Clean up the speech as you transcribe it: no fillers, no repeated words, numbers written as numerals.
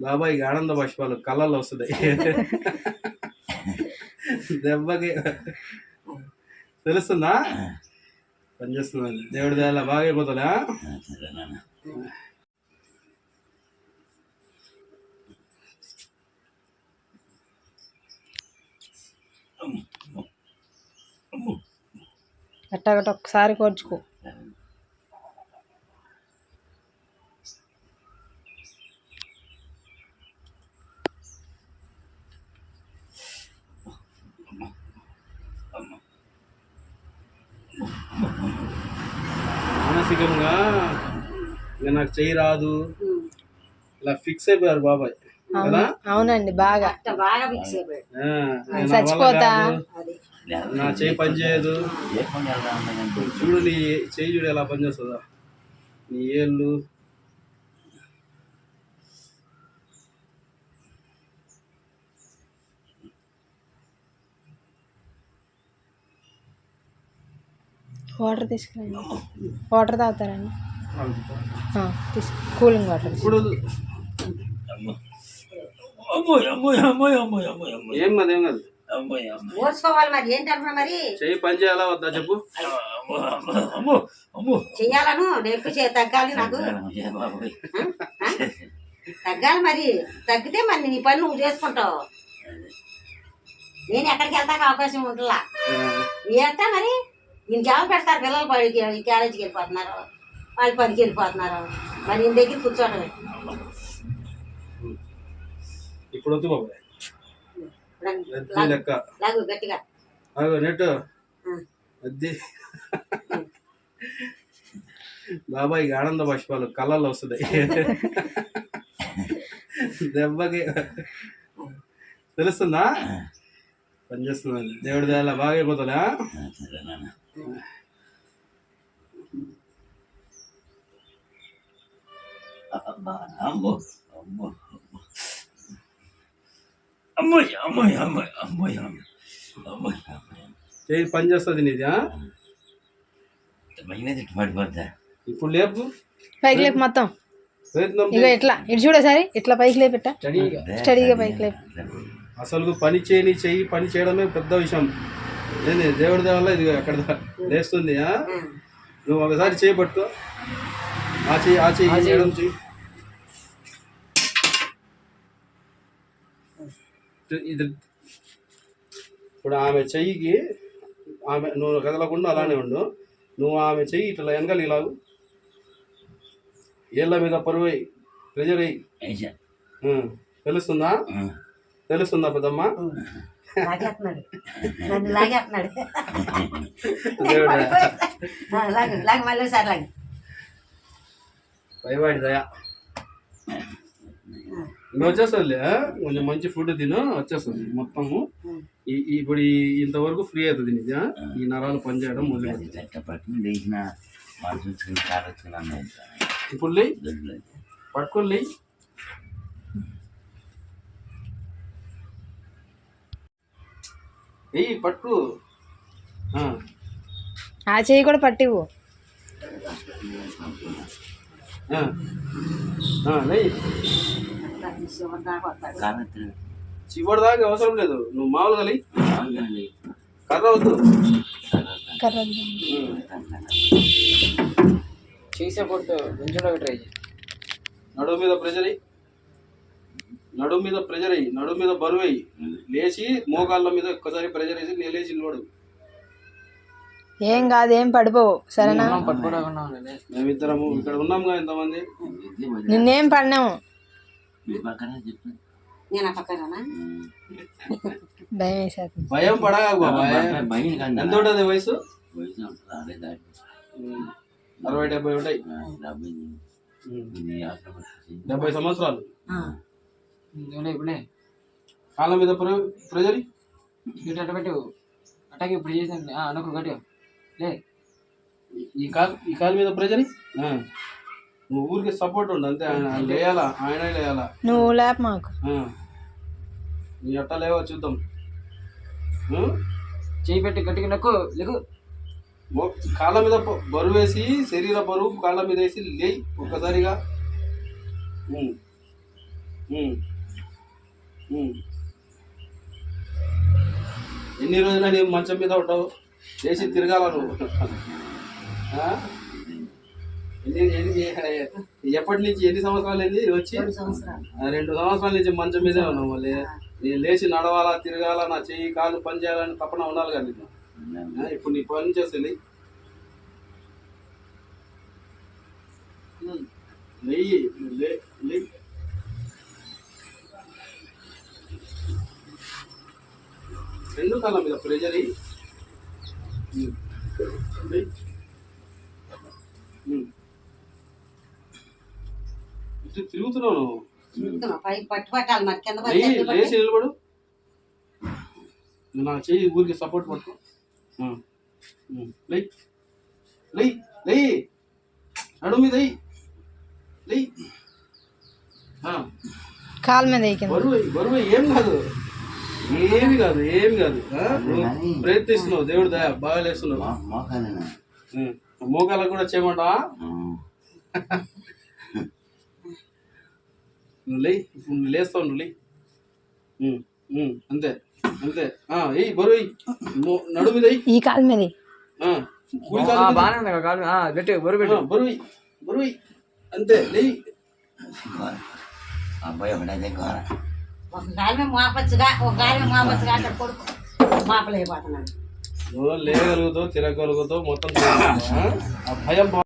బాబాయ్ ఆనంద బాష్పాలు కళ్ళల్లో వస్తున్నాయి. దెబ్బకి తెలుస్తుందా? పనిచేస్తుందండి. దేవుడి దయ బాగా అయిపోతుందా? ఎట్టగట్ట ఒకసారి కోర్చుకో. మానసికంగా ఇక నాకు చెయ్యి రాదు ఇలా ఫిక్స్ అయిపోయారు బాబాయ్ కదా. అవునండి, బాగా ఫిక్స్ అయిపోయాడు. చచ్చిపోతా, నా చెయ్యి పని చేయదు. చూడు నీ చెయ్యి చూడు ఎలా పని చేస్తుందా, నీ ఏళ్ళు. వాటర్ తీసుకురండి. వాటర్ తాగుతారండి? Cooling water. ఇప్పుడు ఏం కాదు ఓర్చుకోవాలి. మరి ఏంటన్నా మరి చెయ్యి పని చేయాలా వద్దా చెప్పు. చెయ్యాలను నొప్పి తగ్గాలి, నాకు తగ్గాలి. మరి తగ్గితే మరి నీ పని నువ్వు చేసుకుంటావు. నేను ఎక్కడికి వెళ్తాక అవకాశం ఉంటుందా? ఏంటా మరి ఇంకెవరు పెడతారు? పిల్లలు పడికి కాలేజీకి వెళ్ళిపోతున్నారు, వాళ్ళు పనికి వెళ్ళిపోతున్నారు. మరి నీ దగ్గర కూర్చోవడమే. ఇప్పుడు వద్దు బాబాయ్, లెక్క లాగు గట్టిగా నెట్ అది. బాబాయ్ ఆనంద బాష్పాలు కళ్ళల్లో వస్తున్నాయి. దెబ్బకి తెలుస్తుందా? పనిచేస్తుందండి. దేవుడి దయ బాగా అయిపోతుందా? చేయి పని చేస్తుంది నీది. ఇప్పుడు లేపు, పైకి లేపు మొత్తం. ఇక ఇట్లా ఇటు చూడసారి, ఇట్లా పైకి లేపెట్ట, స్టడీగా పైకి లేపు. అసలు పని చేయని చెయ్యి పని చేయడమే పెద్ద విషయం. ఏంది దేవుడి దేవల్ల ఇది అక్కడ లేస్తుంది. నువ్వు ఒకసారి చేయబట్టు, ఆ చెయ్యి చేయడం చెయ్యి. ఇది ఇప్పుడు ఆమె చెయ్యికి ఆమె నువ్వు కదలకుండా అలానే ఉండు. నువ్వు ఆమె చెయ్యి ఇట్లా వెనకాల ఇలాగు, ఏళ్ళ మీద పరువు ప్రెజర్ అయ్యి. తెలుస్తుందా? తెలుస్తుందా పెద్దమ్మ? పైవాడి దయా. నువ్వు వచ్చేస్తుంది, కొంచెం మంచి ఫుడ్ తిను, వచ్చేస్తుంది మొత్తము. ఇప్పుడు ఇంతవరకు ఫ్రీ అవుతుంది నీది. ఈ నరాలు పనిచేయడం మొదలు. ఇప్పుడు లే పట్టుకొని లే. ఏయ్ పట్టు, ఆ చెయ్యి కూడా పట్టివు. చివరి దాకా అవసరం లేదు, నువ్వు మామూలుగా లే. కర్ర వద్దు, చేసే పొట్టు ట్రై చేయి. నడుము మీద ప్రెజర్ అయ్యి, నడుము మీద ప్రెజర్ అయ్యి, నడుము మీద బరువు అయ్యి, లేచి మోకాళ్ళ మీద ఒక్కసారి ప్రెజర్ వేసి నేను లేచి నిలబడు. ఏం కాదు, ఏం పడిపోవు. సరేనా? మేమిద్దరము ఇక్కడ ఉన్నాముగా ఇంతమంది. నిన్నేం పడినాము. భయం వేసేది. భయం పడగా బాబాయ్. ఎంత ఉంటుంది వయసు? 60-70 ఉంటాయి. 70 సంవత్సరాలు. కాళ్ళ మీద ప్రెజర్ పెట్టు అటాక్ ఇప్పుడు చేసాను అనుకో గట్టి లే. ఈ కాలు మీద ప్రెజర్ నువ్వు ఊరికి సపోర్ట్ ఉండు అంతే. ఆయన లేయాలా, ఆయన లేయాలా. నువ్వు లేప మాకు. నీ ఎట్టా లేవో చూద్దాం. చేయి పెట్టి గట్టిగా నొక్కు లేకు. కాళ్ళ మీద బరువు వేసి, శరీర బరువు కాళ్ళ మీద వేసి లేయి ఒక్కసారిగా. ఎన్ని రోజులు నేను మంచం మీద ఉంటావు చేసి తిరగాల నువ్వు ఆ? ఎప్పటి నుంచి ఎన్ని సంవత్సరాలు అయింది వచ్చి 2 సంవత్సరాలు 2 సంవత్సరాల నుంచి మంచం మీదే ఉన్నావు మళ్ళీ నేను లేచి నడవాలా తిరగాల నా చెయ్యి కాలు పని చేయాలని తప్పన ఉండాలి కదా నీకు ఇప్పుడు నీ పని చేసేది నెయ్యి లే రెండు కాలం మీద ప్రెజర్ ఇటు తిరుగుతున్నావు నువ్వు తిరుగుతున్నావు, పైకి పట్టాలి మరి కింద లేచి నిలబడు నా చెయ్యి ఊరికి సపోర్ట్ పట్టుకో లై లై లై నడు మీద లై కాలు మీద ఎక్కింది. బరువు ఏం కాదు ఏమి కాదు నువ్వు ప్రయత్నిస్తున్నావు దేవుడు దయ బాగా లేస్తున్నావు మోకాలకు కూడా చేయమంటావా నువ్వు లే నువ్వు లేస్తావు నువ్వు లే అంతే అంతే ఎయ్ బరువు నడు మీద ఈ కాలు మీద బాగానే ఉంది కాలు గట్టి బరువు పెట్టు బరువు అంతే లే ఒక గాలి మీద మోపచ్చుగా అక్కడ కొడుకు మాపలేకపోతున్నాడు నువ్వు లేగలుగుతావు తిరగలుగుతావు మొత్తం ఆ భయం